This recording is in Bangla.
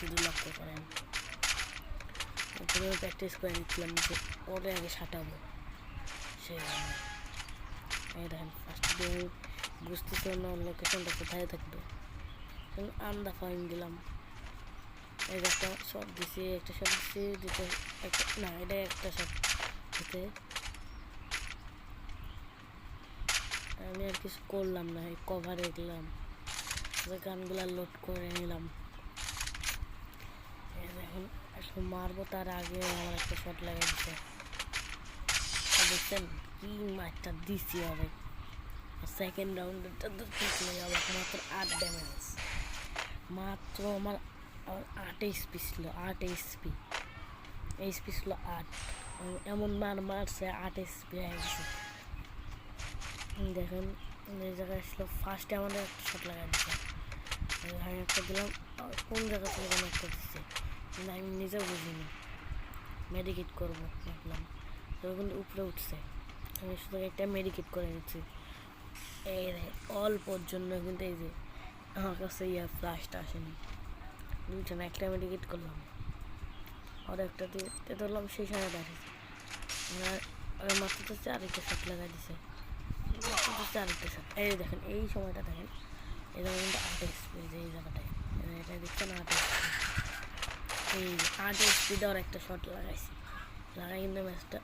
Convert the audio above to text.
শুধু লক্ষ্য করেন। তারপরে প্র্যাকটিস করে নিচ্ছিলাম যে ওরে আগে সাঁটাবো, সেই জন্য এই দেখেন ফার্স্ট দিয়ে বুঝতেছিলাম না লোকেশনটা কোথায় থাকবে, আন্দা ফাইন দিলাম। এই একটা শট দিছি, একটা শট দিছি, দিতে একটা না এটা একটা শট দিতে আমি আর কিছু করলাম না, কভারে গেলাম, গানগুলা লোড করে নিলাম। এখন আসলে মারবো তার আগে আমার একটা শট লাগিয়ে দিচ্ছে, দেখছেন কি মারটা দিছি হবে। সেকেন্ড রাউন্ডেরটা তো দেখলে আবার মাত্র 8 ড্যামেজ, মাত্র আমার 8 এইচপি ছিল, 8 এইচপি, এইচপি ছিল 8, এমন মারছে 8 এইচপি হয়ে গেছে। দেখেন এই জায়গায় আসলো ফার্স্টে আমাদের একটা শট লাগাই দিচ্ছে, আমি একটা দিলাম, কোন জায়গা থেকে যেন একটা দিচ্ছে কিন্তু আমি নিজেও বুঝিনি, মেডিকেট করবো ভাবলাম, তবে কিন্তু উপরে উঠছে, আমি শুধু একটা মেডিকেট করে নিচ্ছি। এই অল্পর জন্য কিন্তু এই যে আমার কাছে ফ্লাশটা আসেনি, দুইটা না একটা মেডিকেট করলাম, আর একটা দিয়ে ধরলাম, সেই সময় দাঁড়িয়েছে আর মাত্র তো আরেকটা শট লাগাই দিছে, আরেকটা শট। এই দেখেন এই সময়টা দেখেন, এই জায়গায় কিন্তু 8 এইচপি, এই জায়গাটায় এটা দেখছেন 8 এইচপি, এই 8 এইচপি দেওয়ার একটা শট লাগাইছি, লাগাই কিন্তু ম্যাচটা